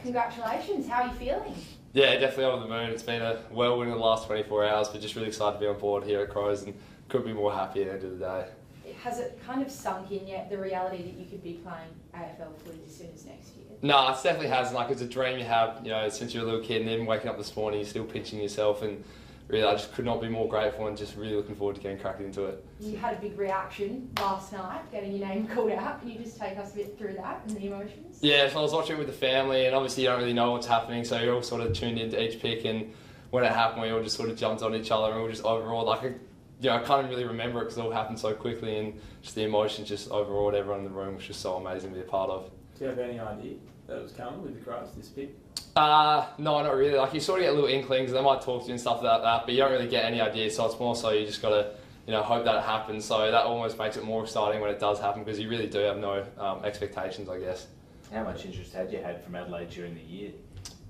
Congratulations. How are you feeling? Yeah, definitely over the moon. It's been a whirlwind in the last 24 hours, but just really excited to be on board here at Crows and couldn't be more happy at the end of the day. Has it kind of sunk in yet, the reality that you could be playing AFL footy as soon as next year? No, it definitely hasn't. Like, it's a dream you have, since you're a little kid, and then waking up this morning, you're still pinching yourself, and really, I just could not be more grateful and just really looking forward to getting cracked into it. You had a big reaction last night, getting your name called out. Can you just take us a bit through that and the emotions? Yeah, so I was watching it with the family, and obviously you don't really know what's happening, so you're all sort of tuned into each pick, and when it happened, we all just sort of jumped on each other, and we were just overawed. I can't really remember it because it all happened so quickly, and just the emotions just overawed everyone in the room, which was so amazing to be a part of. Do you have any idea that it was coming with the Crows, this pick? No, not really. Like, you sort of get little inklings, they might talk to you and stuff like that, but you don't really get any idea, so it's more so you just got to hope that it happens. So that almost makes it more exciting when it does happen, because you really do have no expectations, I guess. How much interest had you had from Adelaide during the year?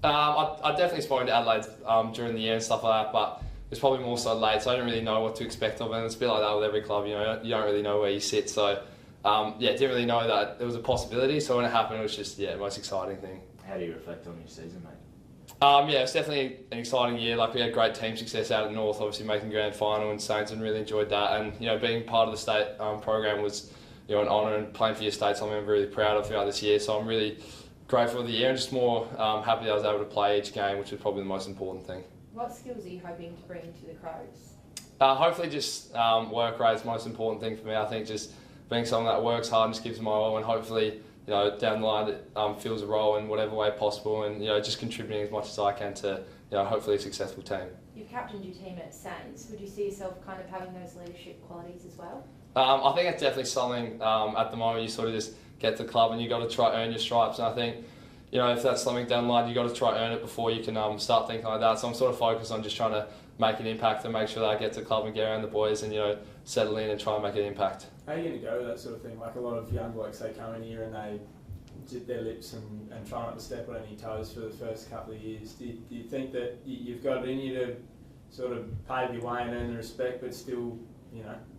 I definitely spoken to Adelaide during the year and stuff like that, but it's probably more so late, so I didn't really know what to expect of it. And it's a bit like that with every club, you don't really know where you sit. So, didn't really know that there was a possibility. So when it happened, it was just, the most exciting thing. How do you reflect on your season, mate? It's definitely an exciting year. Like, we had great team success out at North, obviously making grand final and Saints, and really enjoyed that. And, being part of the state program was, an honour, and playing for your state, something I'm really proud of throughout this year. So I'm really grateful for the year, and just more happy that I was able to play each game, which was probably the most important thing. What skills are you hoping to bring to the Crows? Hopefully just work rate is the most important thing for me. I think just being someone that works hard and just gives my all, and hopefully, down the line that fills a role in whatever way possible, and just contributing as much as I can to, hopefully a successful team. You've captained your team at Saints. Would you see yourself kind of having those leadership qualities as well? I think it's definitely something at the moment you sort of just get to the club and you got to try earn your stripes, and I think if that's something down the line, you got to try earn it before you can start thinking like that. So I'm sort of focused on just trying to make an impact and make sure that I get to the club and get around the boys and settle in and try and make an impact. How are you going to go with that sort of thing? Like, a lot of young blokes, they come in here and they zip their lips and try not to step on any toes for the first couple of years. Do you think that you've got it in you to sort of pave your way and earn the respect, but still,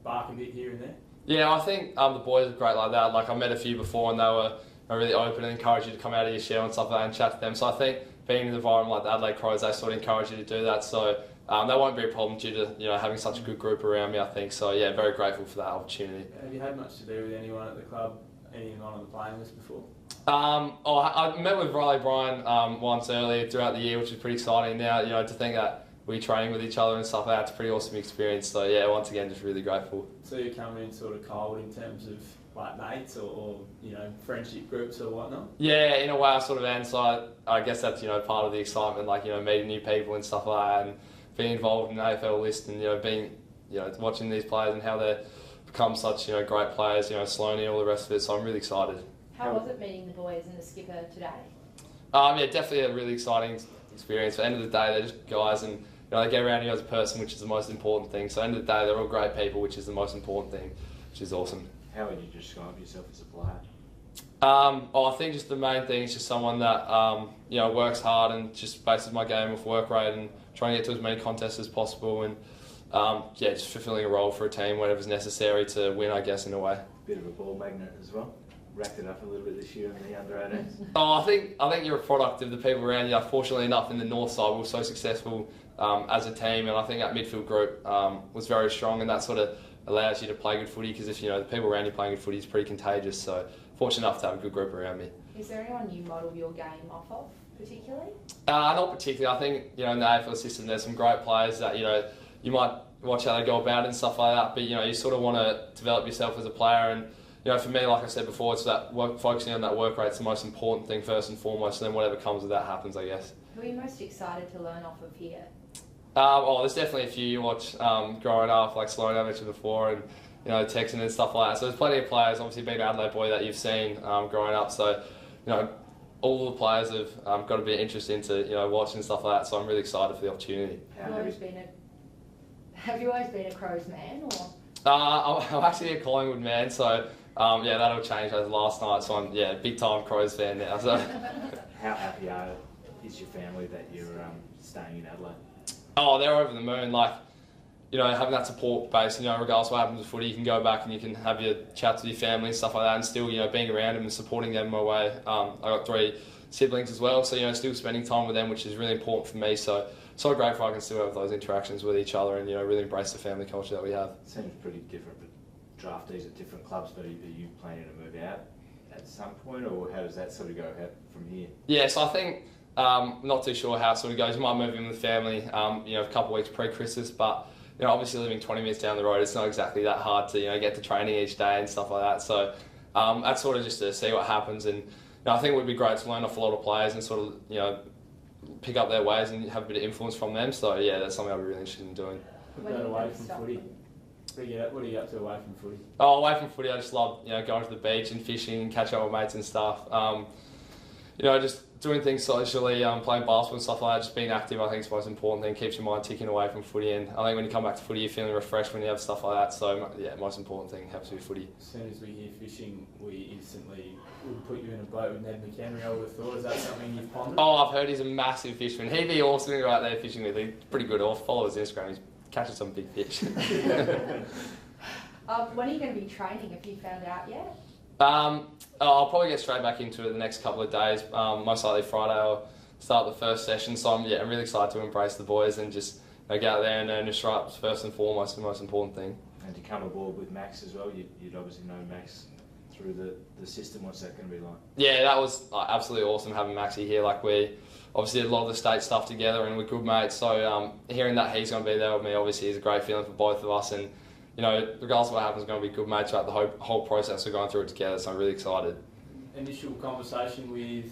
bark a bit here and there? Yeah, I think the boys are great like that. Like, I met a few before and they were really open and encourage you to come out of your shell and stuff like that and chat to them. So I think being in an environment like the Adelaide Crows, they sort of encourage you to do that. So that won't be a problem due to having such a good group around me, I think. So yeah, very grateful for that opportunity. Have you had much to do with anyone at the club, anyone on the playing list before? I met with Riley Bryan once earlier throughout the year, which is pretty exciting. Now, to think that we're training with each other and stuff like that, it's a pretty awesome experience. So yeah, once again, just really grateful. So you're coming in sort of cold in terms of like mates or friendship groups or whatnot? Yeah, in a way I sort of am. So I guess that's part of the excitement, like meeting new people and stuff like that, and being involved in the AFL list, and being watching these players and how they become such great players, Sloaney, all the rest of it. So I'm really excited. How was it meeting the boys and the skipper today? Definitely a really exciting experience. At the end of the day, they're just guys, and they get around you as a person, which is the most important thing. So at the end of the day, they're all great people, which is the most important thing, which is awesome. How would you describe yourself as a player? I think just the main thing is just someone that works hard and just bases my game off work rate and trying to get to as many contests as possible, and just fulfilling a role for a team whenever's necessary to win, I guess, in a way. Bit of a ball magnet as well. Racked it up a little bit this year in the under-18s. I think you're a product of the people around you. Fortunately enough, in the north side, we were so successful as a team, and I think that midfield group was very strong, and that sort of allows you to play good footy, because if the people around you playing good footy is pretty contagious. So fortunate enough to have a good group around me. Is there anyone you model your game off of particularly? Not particularly. I think in the AFL system there's some great players that you might watch how they go about it and stuff like that, but you sort of want to develop yourself as a player, and for me, like I said before, it's that focusing on that work rate's the most important thing first and foremost, and then whatever comes with that happens, I guess. Who are you most excited to learn off of here? There's definitely a few you watch growing up, like Sloan I mentioned before, and Texan and stuff like that. So there's plenty of players, obviously being an Adelaide boy, that you've seen growing up. So all the players have got a bit of interest into watching and stuff like that. So I'm really excited for the opportunity. Have you always been a Crows man, or? I'm actually a Collingwood man, so that'll change as last night. So I'm big time Crows fan now. So. How happy is your family that you're staying in Adelaide? They're over the moon. Like, having that support base, regardless of what happens with footy, you can go back and you can have your chats with your family and stuff like that, and still, being around them and supporting them in my way. I got 3 siblings as well. So, you know, still spending time with them, which is really important for me. So grateful I can still have those interactions with each other and, you know, really embrace the family culture that we have. Seems pretty different, but draftees at different clubs, but are you planning to move out at some point, or how does that sort of go from here? Yeah, so I think, not too sure how it sort of goes. You might move in with family, you know, a couple of weeks pre-Christmas, but, you know, obviously living 20 minutes down the road, it's not exactly that hard to, you know, get to training each day and stuff like that. So that's sort of just to see what happens. And, you know, I think it would be great to learn off a lot of players and sort of, you know, pick up their ways and have a bit of influence from them. So, yeah, that's something I'd be really interested in doing. What about away from footy? What are you up to away from footy? Oh, away from footy, I just love, you know, going to the beach and fishing and catching up with mates and stuff. You know, just doing things socially, playing basketball and stuff like that, just being active I think is the most important thing, keeps your mind ticking away from footy, and I think when you come back to footy you're feeling refreshed when you have stuff like that, so yeah, most important thing helps with footy. As soon as we hear fishing, we instantly would put you in a boat with Ned McHenry, I would have thought. Is that something you've pondered? Oh, I've heard he's a massive fisherman. He'd be awesome right there fishing with. He's pretty good. I'll follow his Instagram, he's catching some big fish. When are you going to be training? Have you found out yet? I'll probably get straight back into it the next couple of days. Most likely Friday I'll start the first session. So I'm really excited to embrace the boys and just, you know, get out there and earn your stripes first and foremost, the most important thing. And to come aboard with Max as well, you'd obviously know Max through the system. What's that going to be like? Yeah, that was absolutely awesome having Maxie here. Like, we obviously did a lot of the state stuff together and we're good mates. So hearing that he's going to be there with me obviously is a great feeling for both of us. And, you know, regardless of what happens, we're going to be good mates throughout the whole process. We're going through it together, so I'm really excited. Initial conversation with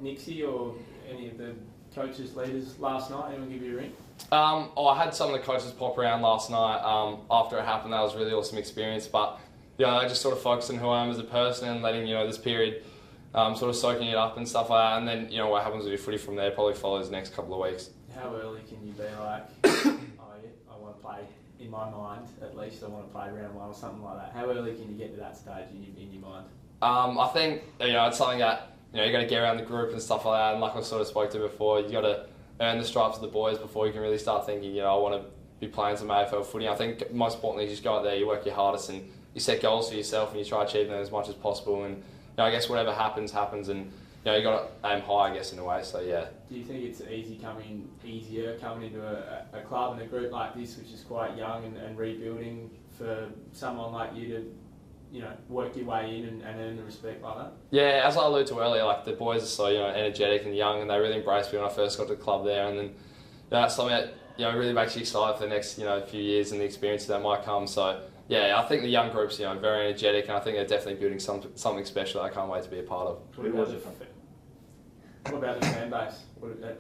Nixie or any of the coaches, leaders last night? Anyone give you a ring? I had some of the coaches pop around last night after it happened. That was a really awesome experience. But, you know, I just sort of focused on who I am as a person and letting, you know, this period sort of soaking it up and stuff like that. And then, you know, what happens with your footy from there probably follows the next couple of weeks. How early can you be like, I want to play, in my mind at least, I want to play round one or something like that? How early can you get to that stage in your mind? I think, you know, it's something that, you know, you got to get around the group and stuff like that. And like I sort of spoke to before, you got to earn the stripes of the boys before you can really start thinking, you know, I want to be playing some AFL footy. I think most importantly, you just go out there, you work your hardest, and you set goals for yourself, and you try to achieve them as much as possible. And, you know, I guess whatever happens, and, you know, you got to aim high, I guess, in a way. So yeah. Do you think it's easier coming into a club and a group like this, which is quite young and rebuilding, for someone like you to, you know, work your way in and earn the respect like that? Yeah, as I alluded to earlier, like, the boys are so, you know, energetic and young, and they really embraced me when I first got to the club there. And then, you know, that's something that, you know, really makes you excited for the next, you know, few years and the experiences that might come. So yeah, I think the young group's, you know, very energetic, and I think they're definitely building something special that I can't wait to be a part of. What about the fan base?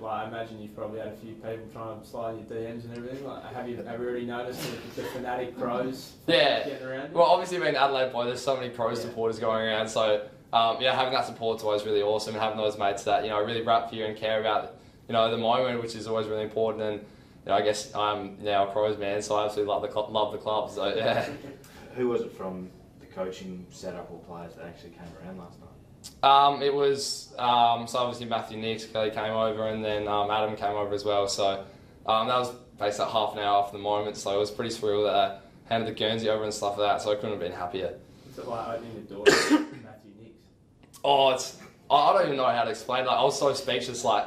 I imagine you've probably had a few people trying to slide in your DMs and everything. Like, have you already noticed the fanatic pros getting around you? Well, obviously being Adelaide boy, there's so many pro supporters going around. So yeah, having that support is always really awesome, and having those mates that, you know, really rap for you and care about, you know, the moment, which is always really important. And, you know, I guess I'm now a Crows man, so I absolutely love the club. So yeah. Who was it from the coaching setup or players that actually came around last night? It was so obviously Matthew Nix, Kelly came over, and then Adam came over as well. So that was basically half an hour after the moment. So it was pretty surreal that I handed the Guernsey over and stuff like that. So I couldn't have been happier. Is it like opening the door to Matthew Nix? Oh, I don't even know how to explain. Like, I was so speechless. Like,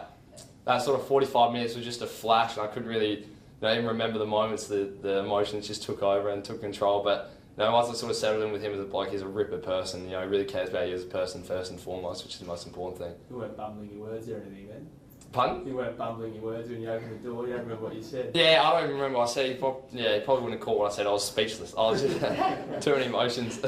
that sort of 45 minutes was just a flash, and I couldn't really, you know, even remember the moments. The emotions just took over and took control. But, you know, once I sort of settled in with him as a bloke, he's a ripper person. You know, he really cares about you as a person first and foremost, which is the most important thing. You weren't bumbling your words or anything then? Pardon? You weren't bumbling your words when you opened the door. You don't remember what you said? Yeah, I don't even remember what I said. He probably wouldn't have caught what I said. I was speechless. I was just too many emotions.